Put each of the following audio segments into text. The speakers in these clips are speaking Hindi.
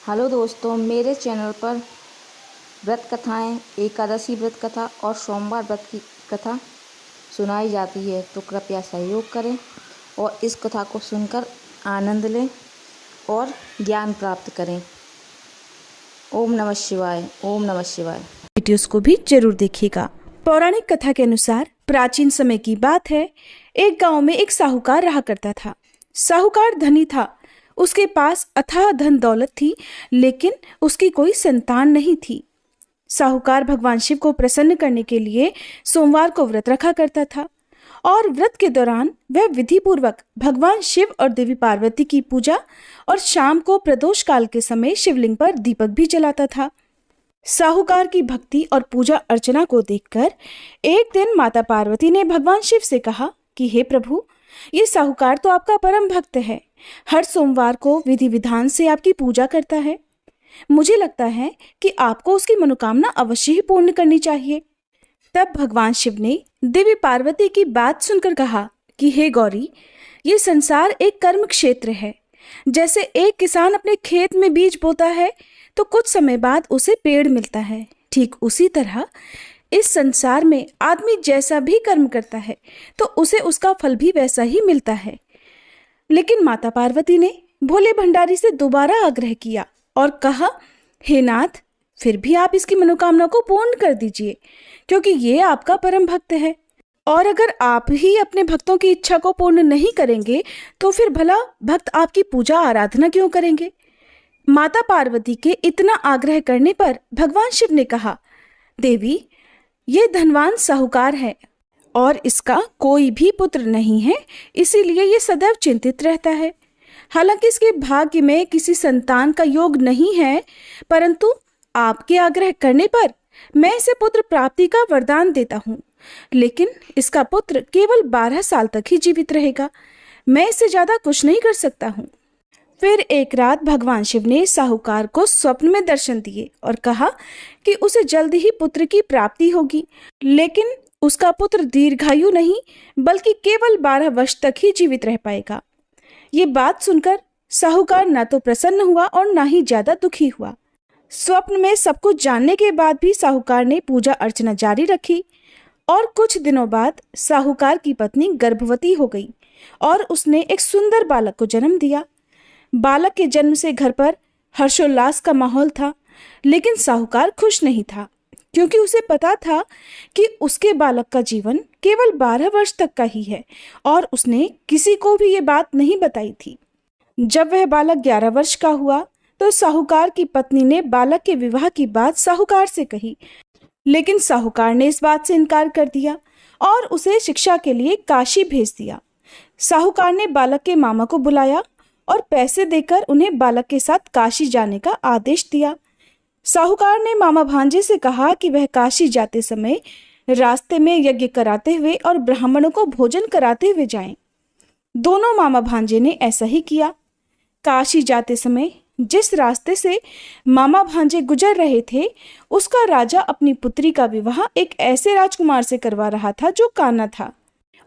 हेलो दोस्तों, मेरे चैनल पर व्रत कथाएं, एकादशी व्रत कथा और सोमवार व्रत की कथा सुनाई जाती है, तो कृपया सहयोग करें और इस कथा को सुनकर आनंद लें और ज्ञान प्राप्त करें। ओम नमः शिवाय। ओम नमः शिवाय। वीडियोस को भी जरूर देखिएगा। पौराणिक कथा के अनुसार प्राचीन समय की बात है। एक गांव में एक साहूकार रहा करता था। साहूकार धनी था, उसके पास अथाह धन दौलत थी, लेकिन उसकी कोई संतान नहीं थी। साहूकार भगवान शिव को प्रसन्न करने के लिए सोमवार को व्रत रखा करता था और व्रत के दौरान वह विधि पूर्वक भगवान शिव और देवी पार्वती की पूजा और शाम को प्रदोष काल के समय शिवलिंग पर दीपक भी जलाता था। साहूकार की भक्ति और पूजा अर्चना को देखकर एक दिन माता पार्वती ने भगवान शिव से कहा कि हे प्रभु, ये साहूकार तो आपका परम भक्त है, हर सोमवार को विधि विधान से आपकी पूजा करता है। मुझे लगता है कि आपको उसकी मनोकामना अवश्य ही पूर्ण करनी चाहिए। तब भगवान शिव ने देवी पार्वती की बात सुनकर कहा कि हे गौरी, ये संसार एक कर्म क्षेत्र है। जैसे एक किसान अपने खेत में बीज बोता है तो कुछ समय बाद उसे पेड़ मिलता है, ठीक उसी तरह इस संसार में आदमी जैसा भी कर्म करता है तो उसे उसका फल भी वैसा ही मिलता है। लेकिन माता पार्वती ने भोले भंडारी से दोबारा आग्रह किया और कहा, हे नाथ, फिर भी आप इसकी मनोकामना को पूर्ण कर दीजिए, क्योंकि ये आपका परम भक्त है। और अगर आप ही अपने भक्तों की इच्छा को पूर्ण नहीं करेंगे तो फिर भला भक्त आपकी पूजा आराधना क्यों करेंगे। माता पार्वती के इतना आग्रह करने पर भगवान शिव ने कहा, देवी, ये धनवान साहूकार है और इसका कोई भी पुत्र नहीं है, इसीलिए ये सदैव चिंतित रहता है। हालांकि इसके भाग्य में किसी संतान का योग नहीं है, परंतु आपके आग्रह करने पर मैं इसे पुत्र प्राप्ति का वरदान देता हूँ। लेकिन इसका पुत्र केवल 12 साल तक ही जीवित रहेगा, मैं इससे ज्यादा कुछ नहीं कर सकता हूँ। फिर एक रात भगवान शिव ने साहूकार को स्वप्न में दर्शन दिए और कहा कि उसे जल्द ही पुत्र की प्राप्ति होगी, लेकिन उसका पुत्र दीर्घायु नहीं बल्कि केवल 12 वर्ष तक ही जीवित रह पाएगा। ये बात सुनकर साहूकार न तो प्रसन्न हुआ और न ही ज्यादा दुखी हुआ। स्वप्न में सब कुछ जानने के बाद भी साहूकार ने पूजा अर्चना जारी रखी और कुछ दिनों बाद साहूकार की पत्नी गर्भवती हो गई और उसने एक सुंदर बालक को जन्म दिया। बालक के जन्म से घर पर हर्षोल्लास का माहौल था, लेकिन साहूकार खुश नहीं था, क्योंकि उसे पता था कि उसके बालक का जीवन केवल 12 वर्ष तक का ही है और उसने किसी को भी ये बात नहीं बताई थी। जब वह बालक 11 वर्ष का हुआ तो साहूकार की पत्नी ने बालक के विवाह की बात साहूकार से कही, लेकिन साहूकार ने इस बात से इनकार कर दिया और उसे शिक्षा के लिए काशी भेज दिया। साहूकार ने बालक के मामा को बुलाया और पैसे देकर उन्हें बालक के साथ काशी जाने का आदेश दिया। साहूकार ने मामा भांजे से कहा कि वह काशी जाते समय रास्ते में यज्ञ कराते हुए और ब्राह्मणों को भोजन कराते हुए जाएं। दोनों मामा भांजे ने ऐसा ही किया। काशी जाते समय जिस रास्ते से मामा भांजे गुजर रहे थे, उसका राजा अपनी पुत्री का विवाह एक ऐसे राजकुमार से करवा रहा था जो काना था।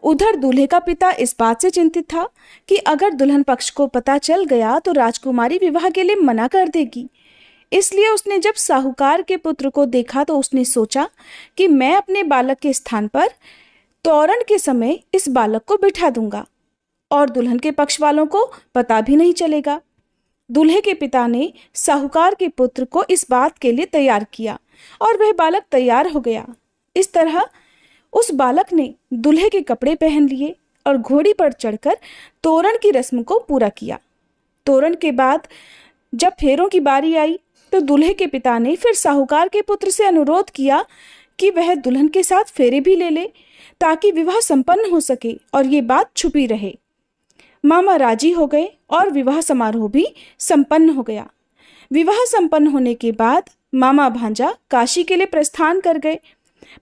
उधर दूल्हे का पिता इस बात से चिंतित था कि अगर दुल्हन पक्ष को पता चल गया तो राजकुमारी विवाह के लिए मना कर देगी। इसलिए उसने जब साहूकार के पुत्र को देखा तो उसने सोचा कि मैं अपने बालक के स्थान पर तोरण के समय इस बालक को बिठा दूंगा और दुल्हन के पक्ष वालों को पता भी नहीं चलेगा। दूल्हे के पिता ने साहूकार के पुत्र को इस बात के लिए तैयार किया और वह बालक तैयार हो गया। इस तरह उस बालक ने दूल्हे के कपड़े पहन लिए और घोड़ी पर चढ़कर तोरण की रस्म को पूरा किया। तोरण के बाद जब फेरों की बारी आई तो दूल्हे के पिता ने फिर साहूकार के पुत्र से अनुरोध किया कि वह दुल्हन के साथ फेरे भी ले ले, ताकि विवाह संपन्न हो सके और ये बात छुपी रहे। मामा राजी हो गए और विवाह समारोह भी संपन्न हो गया। विवाह संपन्न होने के बाद मामा भांजा काशी के लिए प्रस्थान कर गए,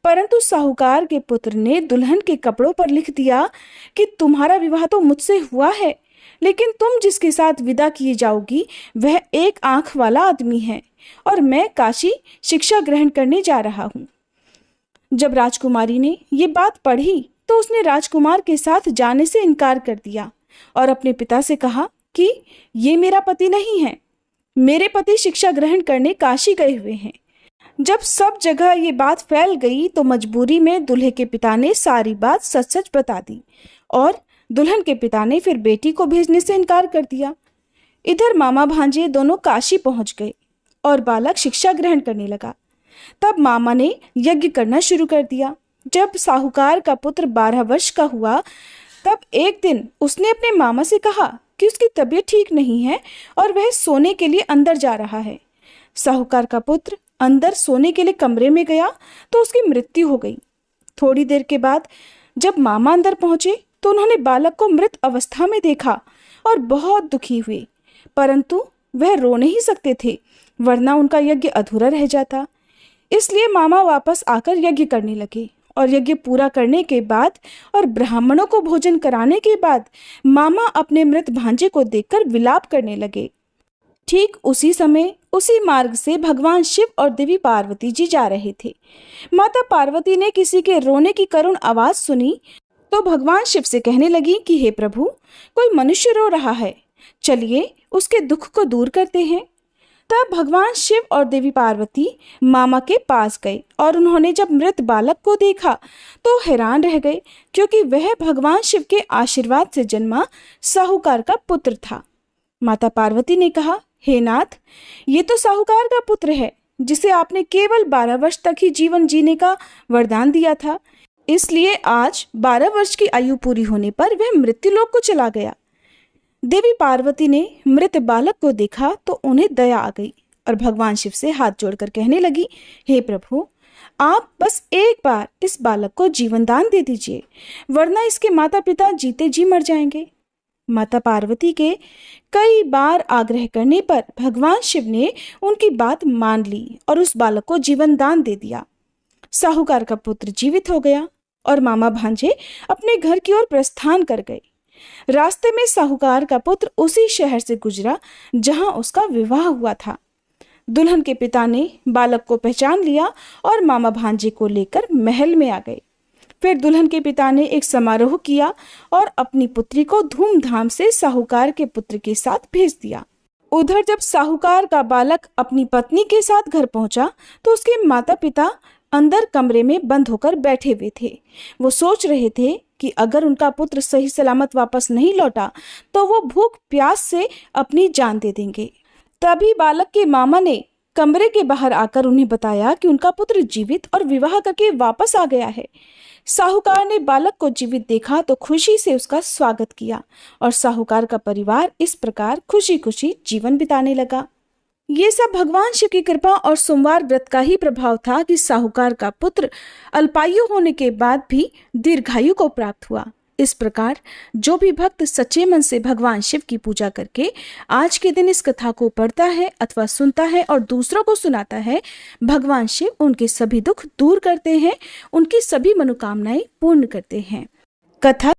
परंतु साहूकार के पुत्र ने दुल्हन के कपड़ों पर लिख दिया कि तुम्हारा विवाह तो मुझसे हुआ है, लेकिन तुम जिसके साथ विदा किए जाओगी वह एक आंख वाला आदमी है और मैं काशी शिक्षा ग्रहण करने जा रहा हूँ। जब राजकुमारी ने ये बात पढ़ी तो उसने राजकुमार के साथ जाने से इनकार कर दिया और अपने पिता से कहा कि ये मेरा पति नहीं है। मेरे पति शिक्षा ग्रहण करने काशी गए हुए हैं। जब सब जगह ये बात फैल गई तो मजबूरी में दूल्हे के पिता ने सारी बात सच सच बता दी और दुल्हन के पिता ने फिर बेटी को भेजने से इनकार कर दिया। इधर मामा भांजे दोनों काशी पहुंच गए और बालक शिक्षा ग्रहण करने लगा। तब मामा ने यज्ञ करना शुरू कर दिया। जब साहूकार का पुत्र 12 वर्ष का हुआ तब एक दिन उसने अपने मामा से कहा कि उसकी तबीयत ठीक नहीं है और वह सोने के लिए अंदर जा रहा है। साहूकार का पुत्र अंदर सोने के लिए कमरे में गया तो उसकी मृत्यु हो गई। थोड़ी देर के बाद जब मामा अंदर पहुंचे तो उन्होंने बालक को मृत अवस्था में देखा और बहुत दुखी हुए, परंतु वह रो नहीं सकते थे वरना उनका यज्ञ अधूरा रह जाता। इसलिए मामा वापस आकर यज्ञ करने लगे और यज्ञ पूरा करने के बाद और ब्राह्मणों को भोजन कराने के बाद मामा अपने मृत भांजे को देखकर विलाप करने लगे। ठीक उसी समय उसी मार्ग से भगवान शिव और देवी पार्वती जी जा रहे थे। माता पार्वती ने किसी के रोने की करुण आवाज सुनी तो भगवान शिव से कहने लगी कि हे प्रभु, कोई मनुष्य रो रहा है, चलिए उसके दुख को दूर करते हैं। तब भगवान शिव और देवी पार्वती मामा के पास गए और उन्होंने जब मृत बालक को देखा तो हैरान रह गए, क्योंकि वह भगवान शिव के आशीर्वाद से जन्मा साहूकार का पुत्र था। माता पार्वती ने कहा, हे नाथ, ये तो साहूकार का पुत्र है जिसे आपने केवल 12 वर्ष तक ही जीवन जीने का वरदान दिया था, इसलिए आज 12 वर्ष की आयु पूरी होने पर वह मृत्युलोक को चला गया। देवी पार्वती ने मृत बालक को देखा तो उन्हें दया आ गई और भगवान शिव से हाथ जोड़कर कहने लगी, हे प्रभु, आप बस एक बार इस बालक को जीवन दान दे दीजिए, वरना इसके माता पिता जीते जी मर जाएंगे। माता पार्वती के कई बार आग्रह करने पर भगवान शिव ने उनकी बात मान ली और उस बालक को जीवन दान दे दिया। साहूकार का पुत्र जीवित हो गया और मामा भांजे अपने घर की ओर प्रस्थान कर गए। रास्ते में साहूकार का पुत्र उसी शहर से गुजरा जहां उसका विवाह हुआ था। दुल्हन के पिता ने बालक को पहचान लिया और मामा भांजे को लेकर महल में आ गए। फिर दुल्हन के पिता ने एक समारोह किया और अपनी पुत्री को धूमधाम से साहूकार के पुत्र के साथ भेज दिया। उधर जब साहूकार का बालक अपनी पत्नी के साथ घर पहुंचा तो उसके माता पिता अंदर कमरे में बंद होकर बैठे हुए थे। वो सोच रहे थे कि अगर उनका पुत्र सही सलामत वापस नहीं लौटा तो वो भूख प्यास से अपनी जान दे देंगे। तभी बालक के मामा ने कमरे के बाहर आकर उन्हें बताया कि उनका पुत्र जीवित और विवाह करके वापस आ गया है। साहूकार ने बालक को जीवित देखा तो खुशी से उसका स्वागत किया और साहूकार का परिवार इस प्रकार खुशी खुशी जीवन बिताने लगा। ये सब भगवान शिव की कृपा और सोमवार व्रत का ही प्रभाव था कि साहूकार का पुत्र अल्पायु होने के बाद भी दीर्घायु को प्राप्त हुआ। इस प्रकार जो भी भक्त सच्चे मन से भगवान शिव की पूजा करके आज के दिन इस कथा को पढ़ता है अथवा सुनता है और दूसरों को सुनाता है, भगवान शिव उनके सभी दुख दूर करते हैं, उनकी सभी मनोकामनाएं पूर्ण करते हैं। कथा